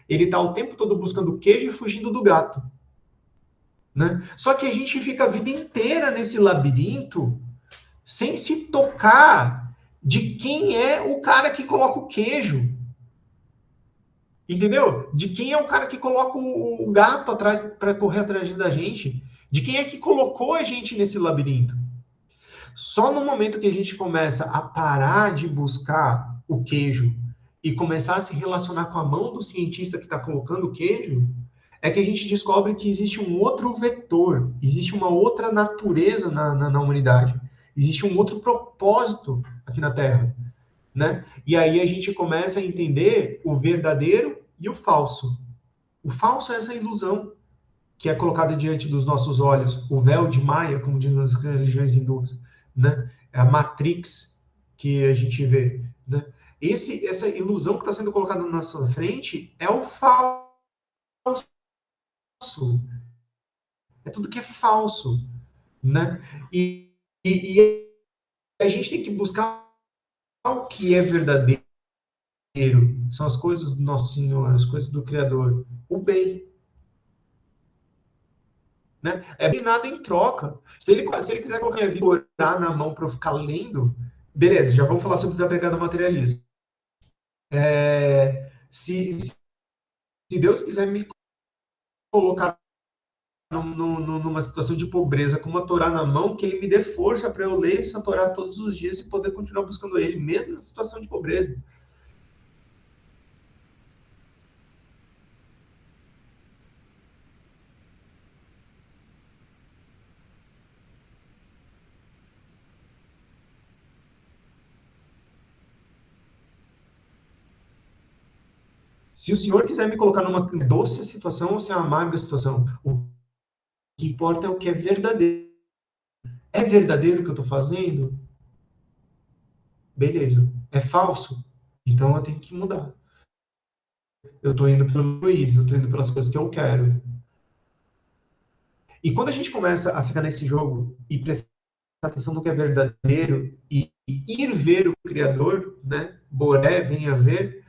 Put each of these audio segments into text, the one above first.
Ele está o tempo todo buscando queijo e fugindo do gato. Né? Só que a gente fica a vida inteira nesse labirinto sem se tocar de quem é o cara que coloca o queijo. Entendeu? De quem é o cara que coloca o gato atrás para correr atrás da gente. De quem é que colocou a gente nesse labirinto. Só no momento que a gente começa a parar de buscar o queijo e começar a se relacionar com a mão do cientista que está colocando o queijo, é que a gente descobre que existe um outro vetor, existe uma outra natureza na humanidade, existe um outro propósito aqui na Terra, né? E aí a gente começa a entender o verdadeiro e o falso. O falso é essa ilusão que é colocada diante dos nossos olhos, o véu de Maia, como dizem nas religiões hindus, né? É a Matrix que a gente vê, né? Essa ilusão que está sendo colocada na nossa frente é o falso. É tudo que é falso, né? E a gente tem que buscar o que é verdadeiro. São as coisas do nosso Senhor, as coisas do Criador. O bem. Né? É bem nada em troca. Se ele quiser colocar a vida orar na mão para eu ficar lendo, beleza, já vamos falar sobre desapegado ao materialismo. Se Deus quiser me colocar numa situação de pobreza com uma Torá na mão, que ele me dê força para eu ler essa Torá todos os dias e poder continuar buscando ele, mesmo na situação de pobreza. Se o Senhor quiser me colocar numa doce situação ou se é uma amarga situação, o que importa é o que é verdadeiro. É verdadeiro o que eu estou fazendo? Beleza. É falso? Então eu tenho que mudar. Eu estou indo pelo meu egoísmo, eu estou indo pelas coisas que eu quero. E quando a gente começa a ficar nesse jogo e prestar atenção no que é verdadeiro e ir ver o Criador, né? Boré, venha ver,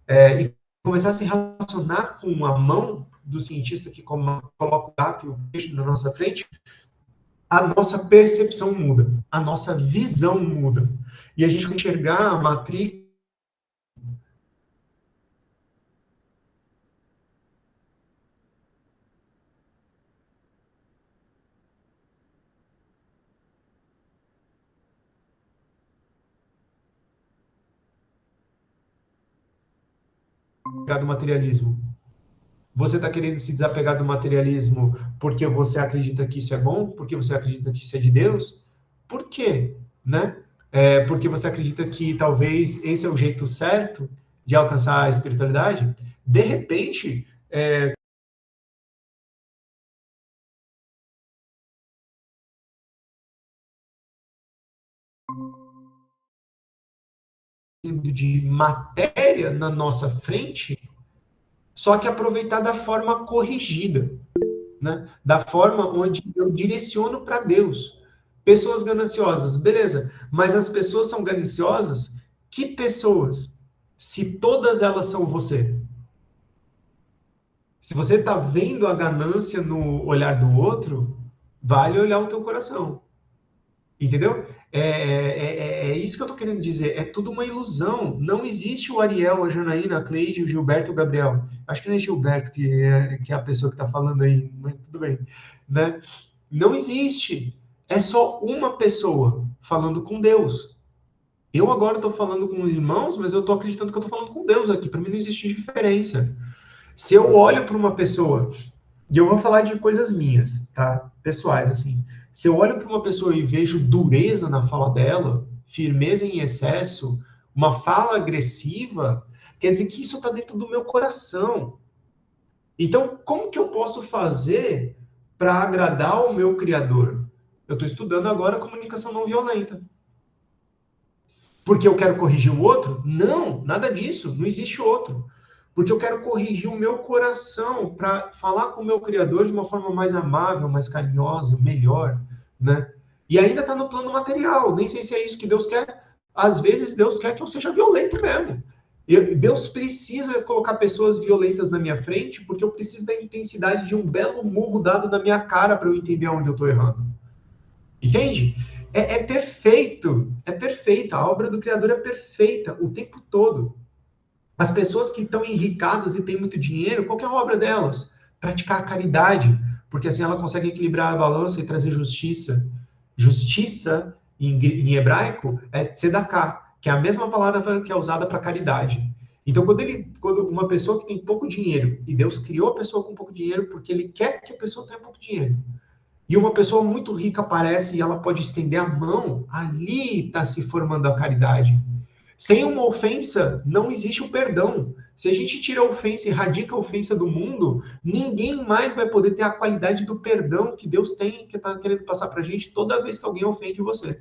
e começar a se relacionar com a mão do cientista que coloca o gato e o peixe na nossa frente, a nossa percepção muda, a nossa visão muda. E a gente enxergar a matriz do materialismo. Você está querendo se desapegar do materialismo porque você acredita que isso é bom? Porque você acredita que isso é de Deus? Por quê? Né? Porque você acredita que talvez esse é o jeito certo de alcançar a espiritualidade? De repente, de matéria na nossa frente, só que aproveitar da forma corrigida, né? Da forma onde eu direciono para Deus. Pessoas gananciosas, beleza, mas as pessoas são gananciosas? Que pessoas? Se todas elas são você. Se você está vendo a ganância no olhar do outro, vale olhar o teu coração. Entendeu? É isso que eu estou querendo dizer. É tudo uma ilusão. Não existe o Ariel, a Janaína, a Cleide, o Gilberto e o Gabriel. Acho que não é Gilberto que é a pessoa que está falando aí, mas tudo bem. Né? Não existe. É só uma pessoa falando com Deus. Eu agora estou falando com os irmãos, mas eu estou acreditando que eu estou falando com Deus aqui. Para mim não existe diferença. Se eu olho para uma pessoa, e eu vou falar de coisas minhas, tá? Pessoais, assim. Se eu olho para uma pessoa e vejo dureza na fala dela, firmeza em excesso, uma fala agressiva, quer dizer que isso está dentro do meu coração. Então, como que eu posso fazer para agradar o meu Criador? Eu estou estudando agora comunicação não violenta. Porque eu quero corrigir o outro? Não, nada disso. Não existe outro. Porque eu quero corrigir o meu coração para falar com o meu Criador de uma forma mais amável, mais carinhosa, melhor, né? E ainda está no plano material. Nem sei se é isso que Deus quer. Às vezes Deus quer que eu seja violento mesmo. Deus precisa colocar pessoas violentas na minha frente porque eu preciso da intensidade de um belo murro dado na minha cara para eu entender onde eu estou errando. Entende? É perfeito, é perfeita. A obra do Criador é perfeita o tempo todo. As pessoas que estão enricadas e têm muito dinheiro, qual que é a obra delas? Praticar a caridade, porque assim ela consegue equilibrar a balança e trazer justiça. Justiça, em hebraico, é tzedakah, que é a mesma palavra que é usada para caridade. Então, quando uma pessoa que tem pouco dinheiro, e Deus criou a pessoa com pouco dinheiro porque Ele quer que a pessoa tenha pouco dinheiro, e uma pessoa muito rica aparece e ela pode estender a mão, ali está se formando a caridade. Sem uma ofensa, não existe o perdão. Se a gente tira a ofensa e erradica a ofensa do mundo, ninguém mais vai poder ter a qualidade do perdão que Deus tem, que está querendo passar para a gente toda vez que alguém ofende você.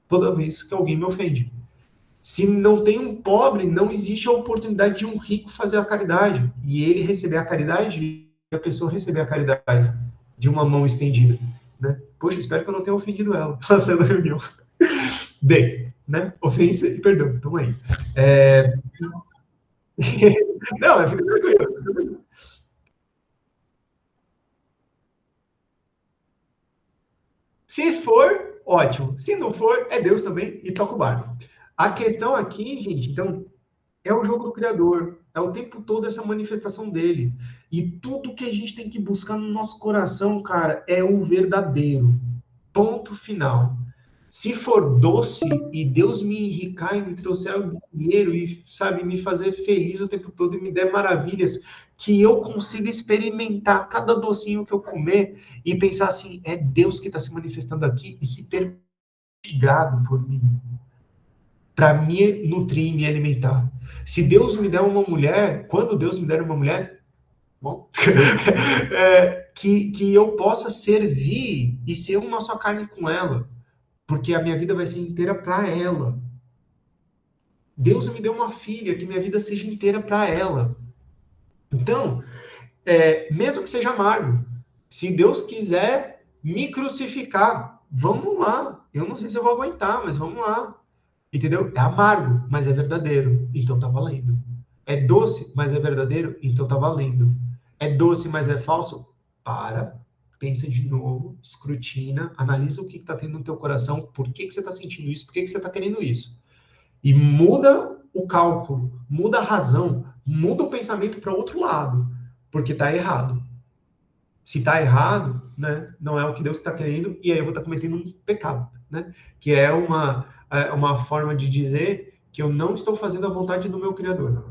Toda vez que alguém me ofende. Se não tem um pobre, não existe a oportunidade de um rico fazer a caridade. E ele receber a caridade e a pessoa receber a caridade de uma mão estendida. Né? Poxa, espero que eu não tenha ofendido ela fazendo a reunião. Bem, né? Ofensa e perdão. Então aí. Não, fica tranquilo. Se for, ótimo. Se não for, é Deus também e toca o barco. A questão aqui, gente, então, é o jogo do Criador. É o tempo todo essa manifestação dele. E tudo que a gente tem que buscar no nosso coração, cara, é o verdadeiro. Ponto final. Se for doce e Deus me enricar e me trouxer o dinheiro e, sabe, me fazer feliz o tempo todo e me der maravilhas, que eu consiga experimentar cada docinho que eu comer e pensar assim, é Deus que está se manifestando aqui e se permitir por mim, para me nutrir e me alimentar. Se Deus me der uma mulher, quando Deus me der uma mulher, bom, que eu possa servir e ser uma só carne com ela, porque a minha vida vai ser inteira para ela. Deus me deu uma filha, que minha vida seja inteira para ela. Então, mesmo que seja amargo, se Deus quiser me crucificar, vamos lá. Eu não sei se eu vou aguentar, mas vamos lá. Entendeu? É amargo, mas é verdadeiro. Então tá valendo. É doce, mas é verdadeiro. Então tá valendo. É doce, mas é falso. Para, pensa de novo, escrutina, analisa o que está tendo no teu coração, por que você está sentindo isso, por que você está querendo isso. E muda o cálculo, muda a razão, muda o pensamento para outro lado, porque está errado. Se está errado, né, não é o que Deus está querendo, e aí eu vou estar cometendo um pecado, né? Que é uma forma de dizer que eu não estou fazendo a vontade do meu Criador.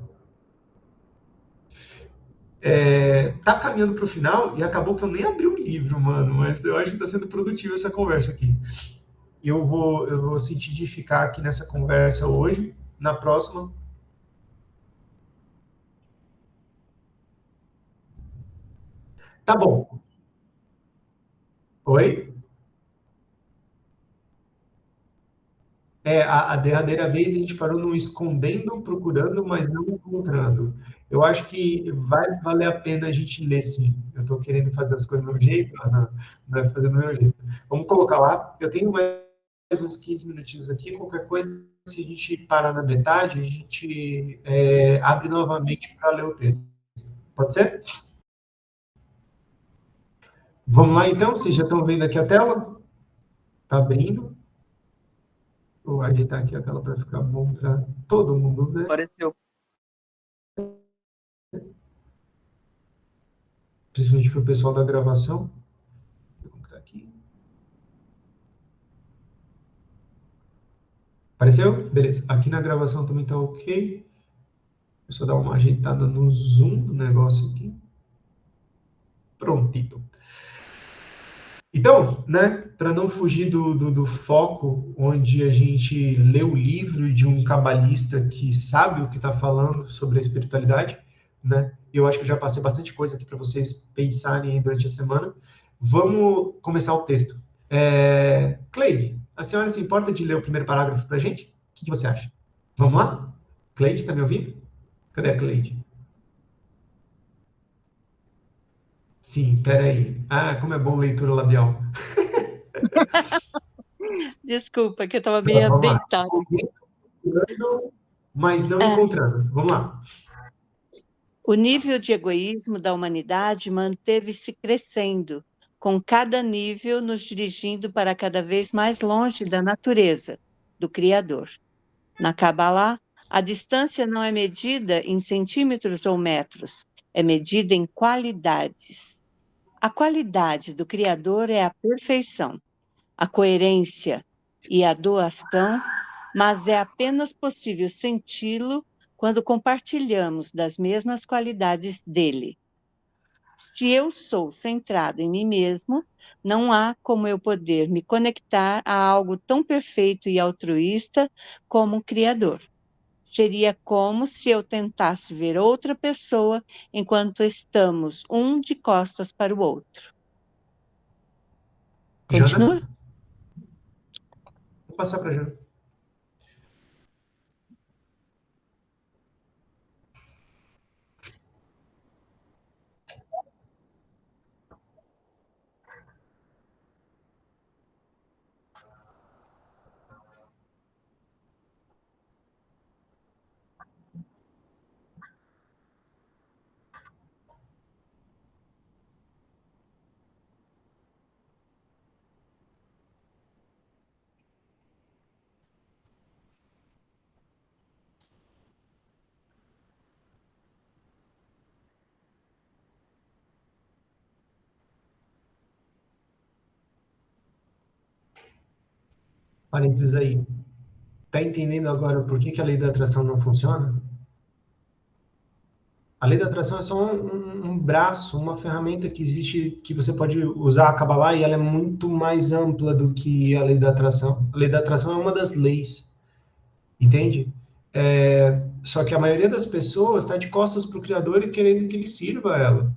Tá caminhando para o final e acabou que eu nem abri o livro, mano, mas eu acho que está sendo produtiva essa conversa aqui. Eu vou sentir de ficar aqui nessa conversa hoje, na próxima. Tá bom. Oi? A derradeira vez a gente parou no escondendo, procurando, mas não encontrando. Eu acho que vai valer a pena a gente ler, sim. Eu estou querendo fazer as coisas do meu jeito, não vai fazer do meu jeito. Vamos colocar lá. Eu tenho mais uns 15 minutinhos aqui. Qualquer coisa, se a gente parar na metade, a gente abre novamente para ler o texto. Pode ser? Vamos lá, então? Vocês já estão vendo aqui a tela? Está abrindo? Vou ajeitar aqui a tela para ficar bom para todo mundo ver. Apareceu. Principalmente para o pessoal da gravação. Como está aqui? Apareceu? Beleza. Aqui na gravação também está ok. Deixa eu dar uma ajeitada no zoom do negócio aqui. Prontito. Então, né, para não fugir do foco onde a gente lê o livro de um cabalista que sabe o que está falando sobre a espiritualidade, né? Eu acho que eu já passei bastante coisa aqui para vocês pensarem durante a semana. Vamos começar o texto. Cleide, a senhora se importa de ler o primeiro parágrafo para a gente? O que você acha? Vamos lá? Cleide, está me ouvindo? Cadê a Cleide? Sim, peraí. Ah, como é bom leitura labial. Desculpa, que eu estava Então, meio vamos lá. deitada. mas não encontrando. Vamos lá. O nível de egoísmo da humanidade manteve-se crescendo, com cada nível nos dirigindo para cada vez mais longe da natureza, do Criador. Na Kabbalah, a distância não é medida em centímetros ou metros, é medida em qualidades. A qualidade do Criador é a perfeição, a coerência e a doação, mas é apenas possível senti-lo quando compartilhamos das mesmas qualidades dele. Se eu sou centrado em mim mesmo, não há como eu poder me conectar a algo tão perfeito e altruísta como o Criador. Seria como se eu tentasse ver outra pessoa enquanto estamos um de costas para o outro. Jana? Continua? Vou passar para Jana. Parênteses aí. Tá entendendo agora por que a lei da atração não funciona? A lei da atração é só um braço, uma ferramenta que existe, que você pode usar a Kabbalah e ela é muito mais ampla do que a lei da atração. A lei da atração é uma das leis, entende? Só que a maioria das pessoas está de costas para o Criador e querendo que ele sirva a ela.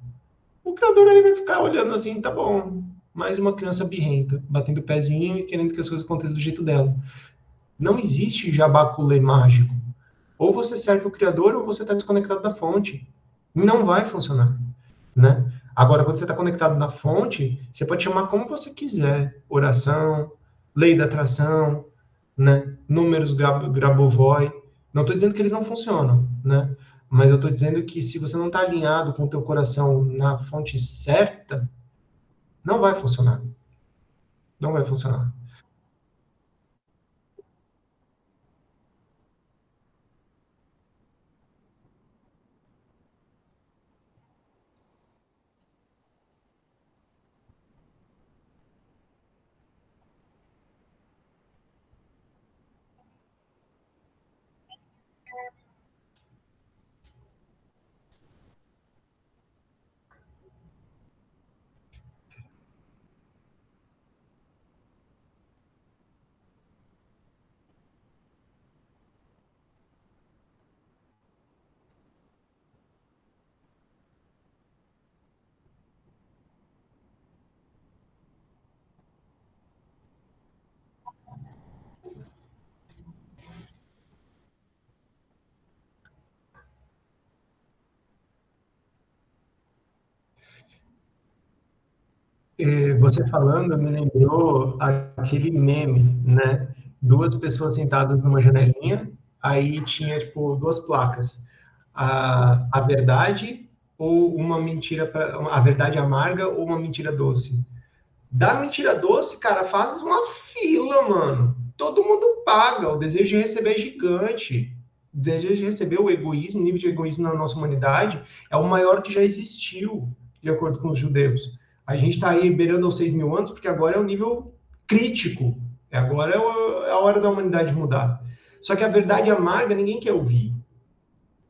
O Criador aí vai ficar olhando assim, tá bom, mais uma criança birrenta, batendo o pezinho e querendo que as coisas aconteçam do jeito dela. Não existe jabaculê mágico. Ou você serve o Criador ou você está desconectado da fonte. Não vai funcionar, né? Agora, quando você está conectado na fonte, você pode chamar como você quiser. Oração, lei da atração, né? Números Grabovoi. Não estou dizendo que eles não funcionam, né? Mas eu estou dizendo que se você não está alinhado com o teu coração na fonte certa, não vai funcionar. Não vai funcionar. Você falando me lembrou aquele meme, né? Duas pessoas sentadas numa janelinha, aí tinha, tipo, duas placas. A verdade ou uma mentira, a verdade amarga ou uma mentira doce. Da mentira doce, cara, faz uma fila, mano. Todo mundo paga. O desejo de receber é gigante. O desejo de receber, o egoísmo, o nível de egoísmo na nossa humanidade é o maior que já existiu, de acordo com os judeus. A gente está aí beirando aos 6.000 anos, porque agora é o nível crítico. Agora é a hora da humanidade mudar. Só que a verdade amarga ninguém quer ouvir,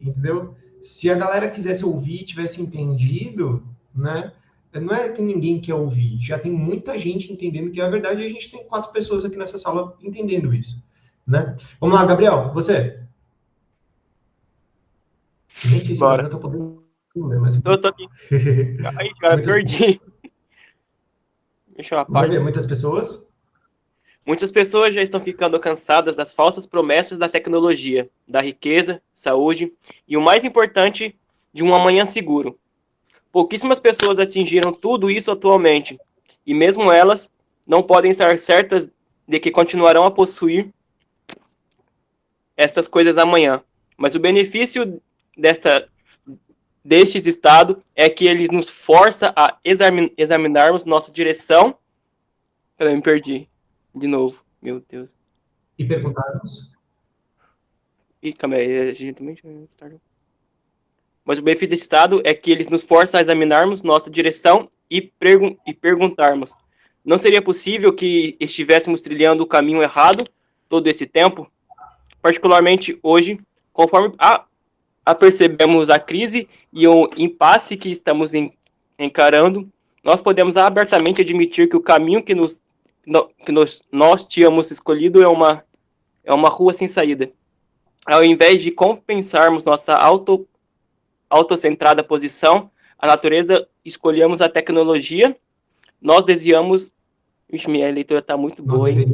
entendeu? Se a galera quisesse ouvir, tivesse entendido, né? Não é que ninguém quer ouvir, já tem muita gente entendendo que é a verdade e a gente tem 4 pessoas aqui nessa sala entendendo isso, né? Vamos lá, Gabriel, você. Nem sei se agora Bora. eu tô podendo ler, mas Tô aqui. Aí, cara, muitas, perdi. Deixa eu a vai ver, página. muitas pessoas. Muitas pessoas já estão ficando cansadas das falsas promessas da tecnologia, da riqueza, saúde e, o mais importante, de um amanhã seguro. Pouquíssimas pessoas atingiram tudo isso atualmente, e mesmo elas não podem estar certas de que continuarão a possuir essas coisas amanhã. Mas o benefício destes estados é que eles nos forçam a examinarmos nossa direção. Eu me perdi de novo, meu Deus. E perguntarmos. Calma aí, a gente também... Mas o benefício desse estado é que eles nos forçam a examinarmos nossa direção e perguntarmos: não seria possível que estivéssemos trilhando o caminho errado todo esse tempo? Particularmente hoje, conforme apercebemos a crise e o impasse que estamos encarando, nós podemos abertamente admitir que o caminho que nós tínhamos escolhido é uma rua sem saída. Ao invés de compensarmos nossa autocentrada posição, a natureza, escolhemos a tecnologia, nós desviamos... Vixe, minha leitura está muito boa, hein?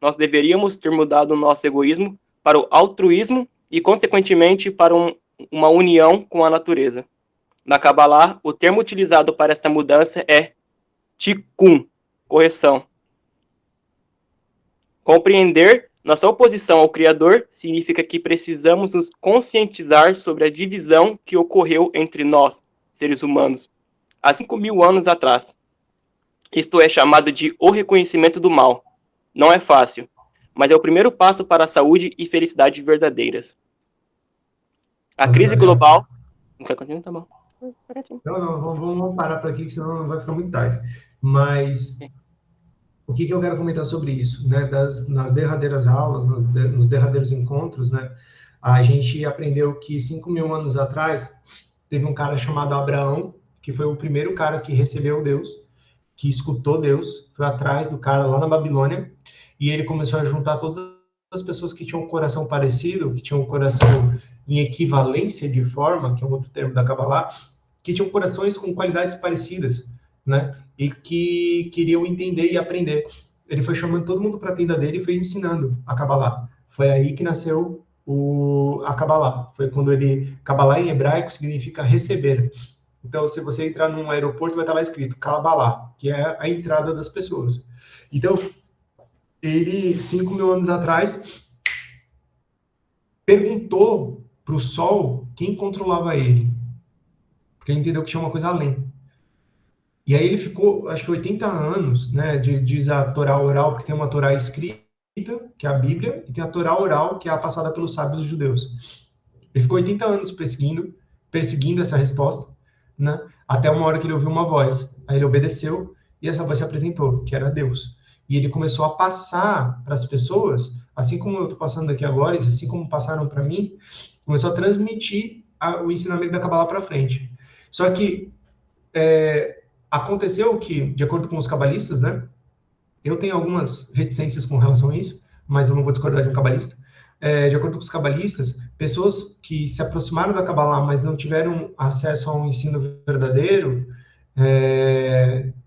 Nós deveríamos ter mudado o nosso egoísmo para o altruísmo e, consequentemente, para uma união com a natureza. Na Kabbalah, o termo utilizado para esta mudança é tikkun, correção. Compreender nossa oposição ao Criador significa que precisamos nos conscientizar sobre a divisão que ocorreu entre nós, seres humanos, há 5.000 anos atrás. Isto é chamado de o reconhecimento do mal. Não é fácil, mas é o primeiro passo para a saúde e felicidade verdadeiras. A crise global... Não quer continuar? Tá bom. Não, vamos parar por aqui, senão vai ficar muito tarde. Mas o que eu quero comentar sobre isso, né? Nas derradeiras aulas, nos derradeiros encontros, né? A gente aprendeu que 5.000 anos atrás teve um cara chamado Abraão, que foi o primeiro cara que recebeu Deus, que escutou Deus, foi atrás do cara lá na Babilônia, e ele começou a juntar todas as pessoas que tinham um coração parecido, que tinham um coração em equivalência de forma, que é um outro termo da Kabbalah, que tinham corações com qualidades parecidas, né? E que queriam entender e aprender. Ele foi chamando todo mundo para a tenda dele e foi ensinando a Kabbalah. Foi aí que nasceu a Kabbalah. Foi quando Kabbalah em hebraico significa receber. Então, se você entrar num aeroporto, vai estar lá escrito Kabbalah, que é a entrada das pessoas. Então, ele, 5.000 anos atrás, perguntou para o sol quem controlava ele. Porque ele entendeu que tinha uma coisa além. E aí ele ficou, acho que 80 anos, né, diz a Torá oral, porque tem uma Torá escrita, que é a Bíblia, e tem a Torá oral, que é a passada pelos sábios judeus. Ele ficou 80 anos perseguindo essa resposta, né, até uma hora que ele ouviu uma voz. Aí ele obedeceu, e essa voz se apresentou, que era Deus. E ele começou a passar para as pessoas, assim como eu estou passando aqui agora, assim como passaram para mim, começou a transmitir o ensinamento da Kabbalah para frente. Só que aconteceu que, de acordo com os cabalistas, né, eu tenho algumas reticências com relação a isso, mas eu não vou discordar de um cabalista. De acordo com os cabalistas, pessoas que se aproximaram da Kabbalah, mas não tiveram acesso a um ensino verdadeiro,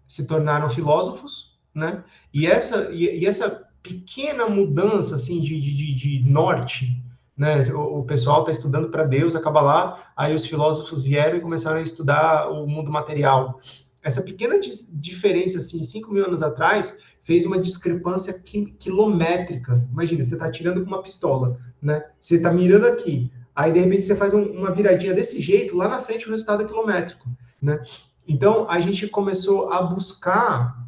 se tornaram filósofos, né? E essa pequena mudança assim de norte, né? O pessoal está estudando para Deus, a Kabbalah, aí os filósofos vieram e começaram a estudar o mundo material. Essa pequena diferença, assim, 5.000 anos atrás, fez uma discrepância quilométrica. Imagina, você está atirando com uma pistola, né? Você está mirando aqui, aí de repente você faz uma viradinha desse jeito, lá na frente o resultado é quilométrico, né? Então, a gente começou a buscar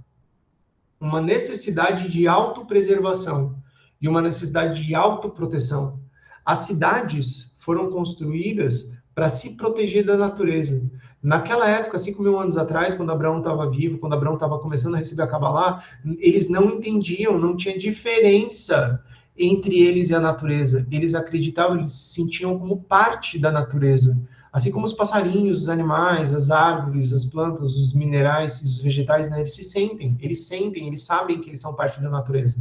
uma necessidade de autopreservação e uma necessidade de autoproteção. As cidades foram construídas para se proteger da natureza. Naquela época, 5.000 anos atrás, quando Abraão estava vivo, quando Abraão estava começando a receber a Kabbalah, eles não entendiam, não tinha diferença entre eles e a natureza. Eles acreditavam, eles se sentiam como parte da natureza. Assim como os passarinhos, os animais, as árvores, as plantas, os minerais, os vegetais, né, eles sentem, eles sabem que eles são parte da natureza.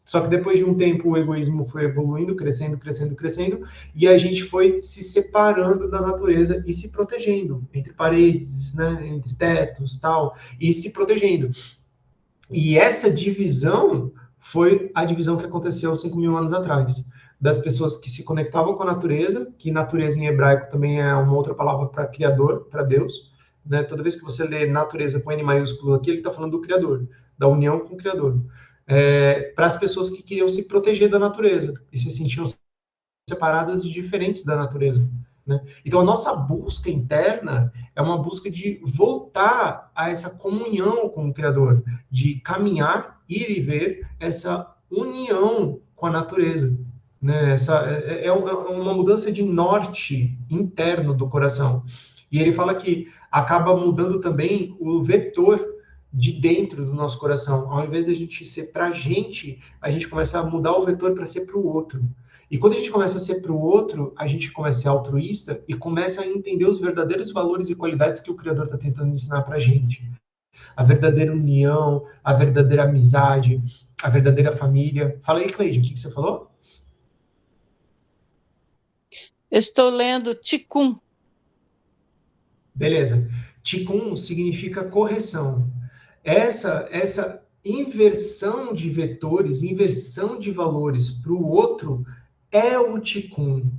Só que depois de um tempo o egoísmo foi evoluindo, crescendo, e a gente foi se separando da natureza e se protegendo, entre paredes, né, entre tetos, tal, e se protegendo. E essa divisão foi a divisão que aconteceu 5.000 anos atrás, das pessoas que se conectavam com a natureza, que natureza em hebraico também é uma outra palavra para Criador, para Deus, né? Toda vez que você lê natureza com N maiúsculo aqui, ele está falando do Criador, da união com o Criador. para as pessoas que queriam se proteger da natureza e se sentiam separadas e diferentes da natureza, né? Então, a nossa busca interna é uma busca de voltar a essa comunhão com o Criador, de caminhar, ir e ver essa união com a natureza, né? Essa é uma mudança de norte interno do coração. E ele fala que acaba mudando também o vetor de dentro do nosso coração. Ao invés de a gente ser para a gente começa a mudar o vetor para ser para o outro. E quando a gente começa a ser para o outro, a gente começa a ser altruísta e começa a entender os verdadeiros valores e qualidades que o Criador está tentando ensinar para a gente. A verdadeira união, a verdadeira amizade, a verdadeira família. Fala aí, Cleide, o que você falou? Eu estou lendo Tikkun. Beleza. Tikkun significa correção. Essa inversão de vetores, inversão de valores para o outro é o Tikkun,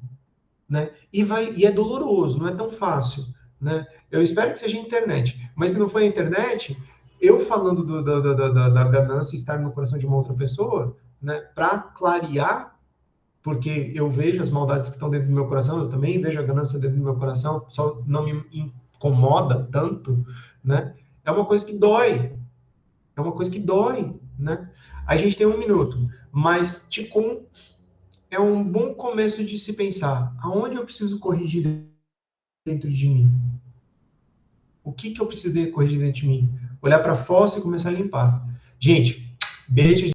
né? E é doloroso, não é tão fácil, né? Eu espero que seja a internet, mas se não for a internet, eu falando da ganância estar no coração de uma outra pessoa, né? Para clarear, porque eu vejo as maldades que estão dentro do meu coração, eu também vejo a ganância dentro do meu coração, só não me incomoda tanto, né? É uma coisa que dói. É uma coisa que dói, né? A gente tem 1 minuto, mas Tikkun é um bom começo de se pensar. Aonde eu preciso corrigir dentro de mim? O que eu preciso corrigir dentro de mim? Olhar para a fossa e começar a limpar. Gente, beijo.